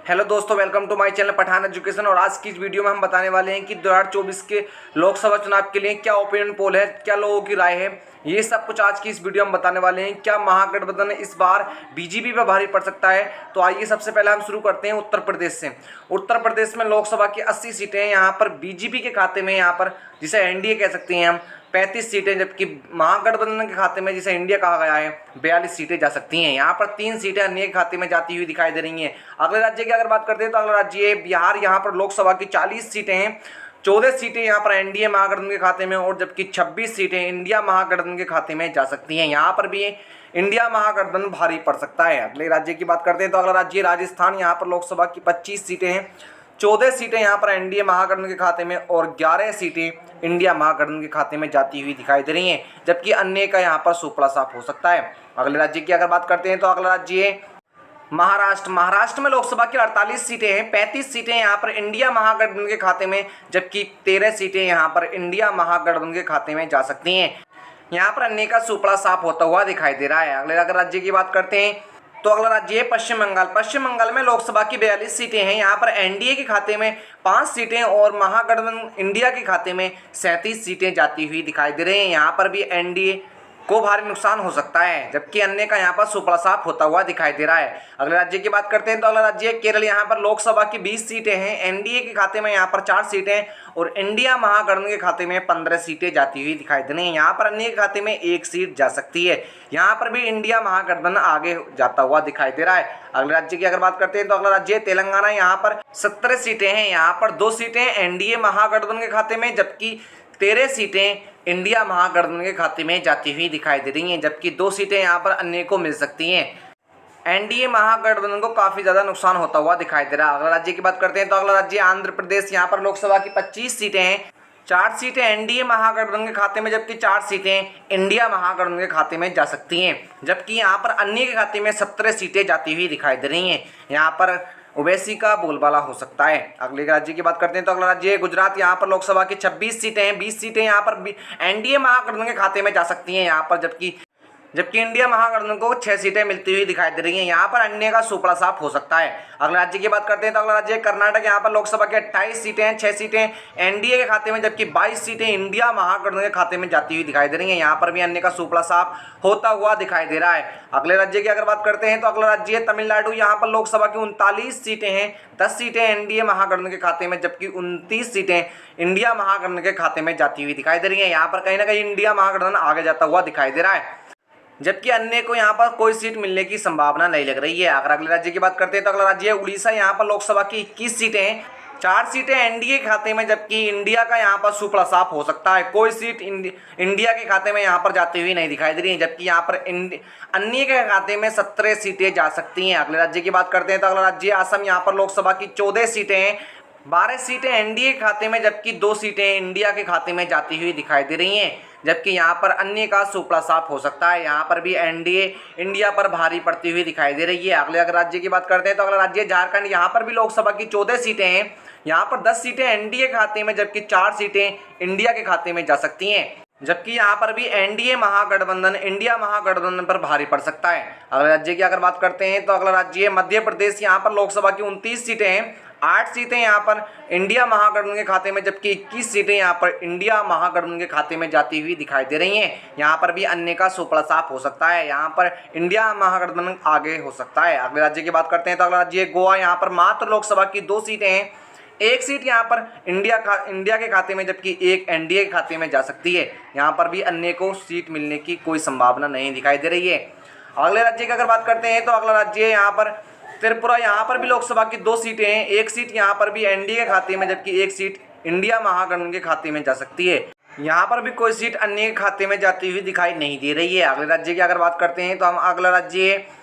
Hello दोस्तों, welcome to my channel Pathan education. और आज की इस वीडियो में हम बताने वाले हैं कि 2024 के लोकसभा चुनाव के लिए क्या ओपिनियन पोल है, क्या लोगों की राय है, ये सब कुछ आज की इस वीडियो में बताने वाले हैं। क्या महागठबंधन इस बार बीजेपी पर भारी पड़ सकता है? तो आइए सबसे पहले हम शुरू करते हैं उत्तर प्रदेश से। उत्तर प्रदेश में लोकसभा की 80 सीटें हैं। यहाँ पर बीजेपी के खाते में, यहाँ पर जिसे एनडीए कह सकते हैं हम, 35 सीटें, जबकि महागठबंधन के खाते में, जिसे इंडिया कहा गया है, 42 सीटें जा सकती हैं। यहाँ पर 3 सीटें अन्य के खाते में जाती हुई दिखाई दे रही हैं। अगले राज्य की अगर बात करते हैं तो अगला राज्य है बिहार। यहाँ पर लोकसभा की 40 सीटें हैं। 14 सीटें यहाँ पर एनडीए महागठबंधन के खाते में, और जबकि 26 सीटें इंडिया महागठबंधन के खाते में जा सकती हैं। यहाँ पर भी इंडिया महागठबंधन भारी पड़ सकता है। अगले राज्य की बात करते हैं तो अगला राज्य राजस्थान। यहाँ पर लोकसभा की 25 सीटें हैं। 14 सीटें यहाँ पर एनडीए महागठबंधन के खाते में, और 11 सीटें इंडिया महागठबंधन के खाते में जाती हुई दिखाई दे रही हैं, जबकि अन्य का यहाँ पर सुपड़ा साफ हो सकता है। अगले राज्य की अगर बात करते हैं तो अगला राज्य है महाराष्ट्र। महाराष्ट्र में लोकसभा की 48 सीटें हैं। 35 सीटें यहाँ पर इंडिया महागठबंधन के खाते में, जबकि 13 सीटें यहाँ पर इंडिया महागठबंधन के खाते में जा सकती हैं। यहाँ पर अन्य का सुपड़ा साफ होता हुआ दिखाई दे रहा है। अगले अगर राज्य की बात करते हैं तो अगला राज्य है पश्चिम बंगाल। पश्चिम बंगाल में लोकसभा की 42 सीटें हैं। यहाँ पर एनडीए के खाते में 5 सीटें, और महागठबंधन इंडिया के खाते में 37 सीटें जाती हुई दिखाई दे रही हैं। यहाँ पर भी एनडीए को भारी नुकसान हो सकता है, जबकि अन्य का यहाँ पर सुपड़ा साफ होता हुआ दिखाई दे रहा है। अगले राज्य की बात करते हैं तो अगला राज्य है केरल। यहाँ पर लोकसभा की 20 सीटें हैं। एनडीए के खाते में यहाँ पर 4 सीटें, और इंडिया महागठबंधन के खाते में 15 सीटें जाती हुई दिखाई दे रही हैं। यहाँ पर अन्य के खाते में 1 सीट जा सकती है। यहाँ पर भी इंडिया महागठबंधन आगे जाता हुआ दिखाई दे रहा है। अगले राज्य की अगर बात करते हैं तो अगला राज्य है तेलंगाना। यहाँ पर 17 सीटें हैं। यहाँ पर 2 सीटें एनडीए महागठबंधन के खाते में, जबकि 13 सीटें इंडिया महागठबंधन के खाते में जाती हुई दिखाई दे रही हैं, जबकि 2 सीटें यहाँ पर अन्य को मिल सकती हैं। एनडीए महागठबंधन को काफी ज्यादा नुकसान होता हुआ दिखाई दे रहा है। अगला राज्य की बात करते हैं तो अगला राज्य आंध्र प्रदेश। यहाँ पर लोकसभा की 25 सीटें हैं। 4 सीटें एनडीए महागठबंधन के खाते में, जबकि 4 सीटें इंडिया महागठबंधन के खाते में जा सकती हैं, जबकि यहाँ पर अन्य के खाते में 17 सीटें जाती हुई दिखाई दे रही हैं। यहाँ पर ओवैसी का बोलबाला हो सकता है। अगले राज्य की बात करते हैं तो अगला राज्य है गुजरात। यहाँ पर लोकसभा की 26 सीटें हैं। 20 सीटें यहाँ पर एनडीए महागठबंधन के खाते में जा सकती हैं यहाँ पर, जबकि इंडिया महागठबंधन को 6 सीटें मिलती हुई दिखाई दे रही हैं। यहाँ पर अन्य का सुपड़ा साफ हो सकता है। अगले राज्य की बात करते हैं तो अगला राज्य है कर्नाटक। यहाँ पर लोकसभा के 28 सीटें हैं। 6 सीटें एनडीए के खाते में, जबकि 22 सीटें इंडिया महागठबंधन के खाते में जाती हुई दिखाई दे रही हैं। यहाँ पर भी अन्य का सुपड़ा साफ होता हुआ दिखाई दे रहा है। अगले राज्य की अगर बात करते हैं तो अगला राज्य है तमिलनाडु। यहाँ पर लोकसभा की 39 सीटें हैं। 10 सीटें एनडीए महागठबंधन के खाते में, जबकि 29 सीटें इंडिया महागठबंधन के खाते में जाती हुई दिखाई दे रही हैं। यहाँ पर कहीं ना कहीं इंडिया महागठबंधन आगे जाता हुआ दिखाई दे रहा है, जबकि अन्य को यहाँ पर कोई सीट मिलने की संभावना नहीं लग रही है। अगर अगले राज्य की बात करते हैं तो अगला राज्य है उड़ीसा। यहाँ पर लोकसभा की 21 सीटें हैं। 4 सीटें एनडीए के खाते में, जबकि इंडिया का यहाँ पर सुपड़ा साफ हो सकता है। कोई सीट इंडिया के खाते में यहाँ पर जाती हुई नहीं दिखाई दे रही है, जबकि यहाँ पर अन्य के खाते में 17 सीटें जा सकती हैं। अगले राज्य की बात करते हैं तो अगला राज्य असम। यहाँ पर लोकसभा की 14 सीटें हैं। 12 सीटें एनडीए के खाते में, जबकि 2 सीटें इंडिया के खाते में जाती हुई दिखाई दे रही हैं, जबकि यहाँ पर अन्य का सुपड़ा साफ हो सकता है। यहाँ पर भी एनडीए इंडिया पर भारी पड़ती हुई दिखाई दे रही है। अगले अगर राज्य की बात करते हैं तो अगला राज्य झारखंड। यहाँ पर भी लोकसभा की 14 सीटें हैं। यहाँ पर 10 सीटें एनडीए के खाते में, जबकि 4 सीटें इंडिया के खाते में जा सकती हैं, जबकि यहाँ पर भी एनडीए महागठबंधन इंडिया महागठबंधन पर भारी पड़ सकता है। अगले राज्य की अगर बात करते हैं तो अगला राज्य है मध्य प्रदेश। यहाँ पर लोकसभा की 29 सीटें हैं। 8 सीटें यहाँ पर इंडिया महागठबंधन के खाते में, जबकि 21 सीटें यहाँ पर इंडिया महागठबंधन के खाते में जाती हुई दिखाई दे रही हैं। यहाँ पर भी अन्य का सुपड़ा साफ हो सकता है। यहाँ पर इंडिया महागठबंधन आगे हो सकता है। अगले राज्य की बात करते हैं तो अगला राज्य है गोवा। यहाँ पर मात्र लोकसभा की 2 सीटें हैं। 1 सीट यहाँ पर इंडिया के खाते में, जबकि 1 एनडीए के खाते में जा सकती है। यहाँ पर भी अन्य को सीट मिलने की कोई संभावना नहीं दिखाई दे रही है। अगले राज्य की अगर बात करते हैं तो अगला राज्य है यहाँ पर त्रिपुरा। यहाँ पर भी लोकसभा की 2 सीटें हैं। 1 सीट यहाँ पर भी एनडीए के खाते में, जबकि 1 सीट इंडिया महागठबंधन के खाते में जा सकती है। यहाँ पर भी कोई सीट अन्य के खाते में जाती हुई दिखाई नहीं दे रही है। अगले राज्य की अगर बात करते हैं तो हम अगला राज्य है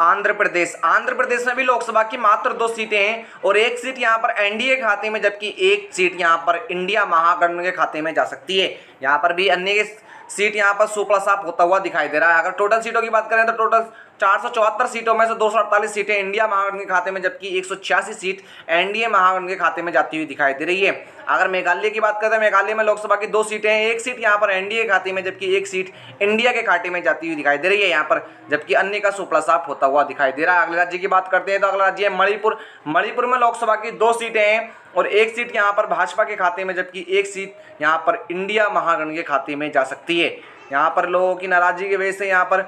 आंध्र प्रदेश। आंध्र प्रदेश में भी लोकसभा की मात्र 2 सीटें हैं, और 1 सीट यहाँ पर एनडीए के खाते में, जबकि 1 सीट यहाँ पर इंडिया महागठबंधन के खाते में जा सकती है। यहाँ पर भी अन्य सीट यहाँ पर सुपड़ा साफ होता हुआ दिखाई दे रहा है। अगर टोटल सीटों की बात करें तो टोटल 474 सीटों में से 248 सीटें इंडिया महागठबंधन के खाते में, जबकि 186 सीट एनडीए महागठबंधन के खाते में जाती हुई दिखाई दे रही है। अगर मेघालय की बात करते हैं, मेघालय में लोकसभा की 2 सीटें हैं, 1 सीट यहाँ पर एनडीए के खाते में, जबकि 1 सीट इंडिया के खाते में जाती हुई दिखाई दे रही है यहाँ पर, जबकि अन्य का सुपड़ा साफ होता हुआ दिखाई दे रहा है। अगले राज्य की बात करते हैं तो अगला राज्य है मणिपुर। मणिपुर में लोकसभा की 2 सीटें हैं और 1 सीट यहाँ पर भाजपा के खाते में, जबकि 1 सीट यहाँ पर इंडिया महागठबंधन के खाते में जा सकती है। यहाँ पर लोगों की नाराजगी की वजह से यहाँ पर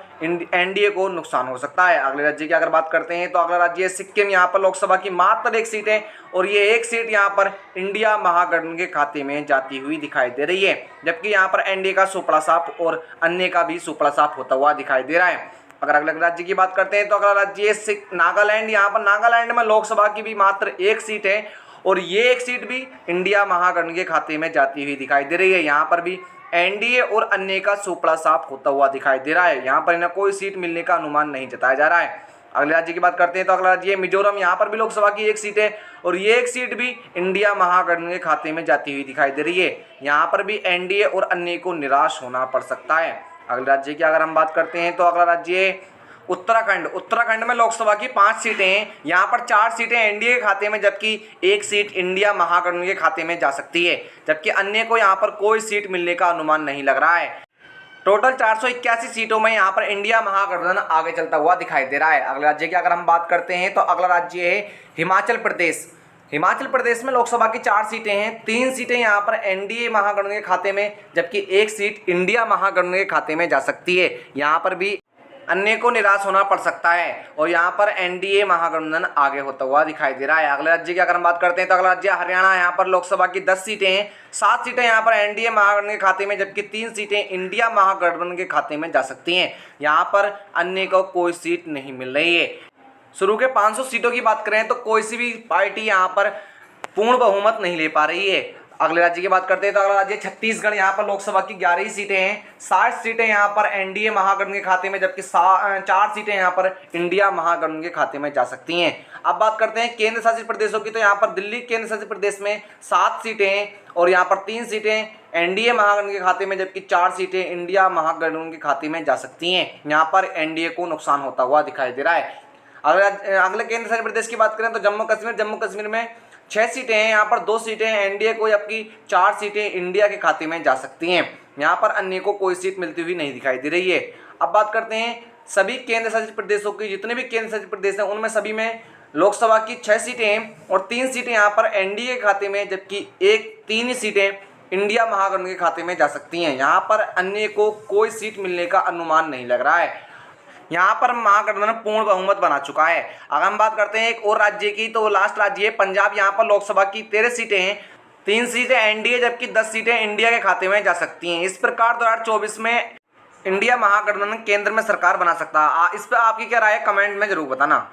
एनडीए को नुकसान हो सकता है। अगले राज्य की अगर बात करते हैं तो अगला राज्य है सिक्किम। यहाँ पर लोकसभा की मात्र 1 सीट है और ये 1 सीट यहाँ पर इंडिया महागठबंधन के खाते में जाती हुई दिखाई दे रही है, जबकि यहाँ पर एनडीए का सुपड़ा साफ और अन्य का भी सुपड़ा साफ होता हुआ दिखाई दे रहा है। अगर अगले राज्य की बात करते हैं तो अगला राज्य है नागालैंड। यहाँ पर नागालैंड में लोकसभा की भी मात्र 1 सीट है और ये 1 सीट भी इंडिया महागठबंधन के खाते में जाती हुई दिखाई दे रही है। यहाँ पर भी एनडीए और अन्य का सुपड़ा साफ होता हुआ दिखाई दे रहा है। यहाँ पर इन्हें कोई सीट मिलने का अनुमान नहीं जताया जा रहा है। अगले राज्य की बात करते हैं तो अगला राज्य है मिजोरम। यहाँ पर भी लोकसभा की 1 सीट है और ये 1 सीट भी इंडिया महागठबंधन के खाते में जाती हुई दिखाई दे रही है। यहाँ पर भी एनडीए और अन्य को निराश होना पड़ सकता है। अगले राज्य की अगर हम बात करते हैं तो अगला राज्य है उत्तराखंड। उत्तराखंड में लोकसभा की 5 सीटें हैं। यहाँ पर 4 सीटें एनडीए के खाते में, जबकि 1 सीट इंडिया महागठबंधन के खाते में जा सकती है, जबकि अन्य को यहाँ पर कोई सीट मिलने का अनुमान नहीं लग रहा है। टोटल 481 सीटों में यहाँ पर इंडिया महागठबंधन आगे चलता हुआ दिखाई दे रहा है। अगले राज्य की अगर हम बात करते हैं तो अगला राज्य है हिमाचल प्रदेश। हिमाचल प्रदेश में लोकसभा की 4 सीटें हैं, 3 सीटें यहाँ पर एनडीए महागठबंधन के खाते में, जबकि 1 सीट इंडिया महागठबंधन के खाते में जा सकती है। यहाँ पर भी अन्य को निराश होना पड़ सकता है और यहाँ पर एनडीए महागठबंधन आगे होता हुआ दिखाई दे रहा है। अगले राज्य की अगर हम बात करते हैं तो अगला राज्य हरियाणा। यहाँ पर लोकसभा की 10 सीटें हैं, 7 सीटें यहाँ पर एनडीए महागठबंधन के खाते में, जबकि 3 सीटें इंडिया महागठबंधन के खाते में जा सकती हैं। यहाँ पर अन्य को कोई सीट नहीं मिल रही है। शुरू के 500 सीटों की बात करें तो कोई सी भी पार्टी यहाँ पर पूर्ण बहुमत नहीं ले पा रही है। अगले राज्य की बात करते हैं तो अगला राज्य छत्तीसगढ़। यहाँ पर लोकसभा की 11 सीटें हैं, 60 सीटें यहाँ पर एनडीए महागठबंधन के खाते में, जबकि 4 सीटें यहाँ पर इंडिया महागठबंधन के खाते में जा सकती हैं। अब बात करते हैं केंद्र शासित प्रदेशों की, तो यहाँ पर दिल्ली केंद्र शासित प्रदेश में 7 सीटें हैं और यहाँ पर 3 सीटें एनडीए महागठबंधन के खाते में, जबकि 4 सीटें इंडिया महागठबंधन के खाते में जा सकती हैं। यहाँ पर एनडीए को नुकसान होता हुआ दिखाई दे रहा है। अगले केंद्र शासित प्रदेश की बात करें तो जम्मू कश्मीर में 6 सीटें हैं, यहाँ पर 2 सीटें एनडीए को, जबकि 4 सीटें इंडिया के खाते में जा सकती हैं। यहाँ पर अन्य को कोई सीट मिलती हुई नहीं दिखाई दे रही है। अब बात करते हैं सभी केंद्र शासित प्रदेशों की, जितने भी केंद्र शासित प्रदेश हैं उनमें सभी में लोकसभा की 6 सीटें हैं और 3 सीटें यहाँ पर एनडीए के खाते में, जबकि 3 ही सीटें इंडिया महागठबंधन के खाते में जा सकती हैं। यहाँ पर अन्य को कोई सीट मिलने का अनुमान नहीं लग रहा है। यहाँ पर महागठबंधन पूर्ण बहुमत बना चुका है। अगर हम बात करते हैं एक और राज्य की, तो लास्ट राज्य है पंजाब। यहाँ पर लोकसभा की 13 सीटें हैं, 3 सीटें एनडीए, जबकि 10 सीटें इंडिया के खाते में जा सकती हैं। इस प्रकार 2024 में इंडिया महागठबंधन केंद्र में सरकार बना सकता है। इस पर आपकी क्या राय है, कमेंट में जरूर बताना।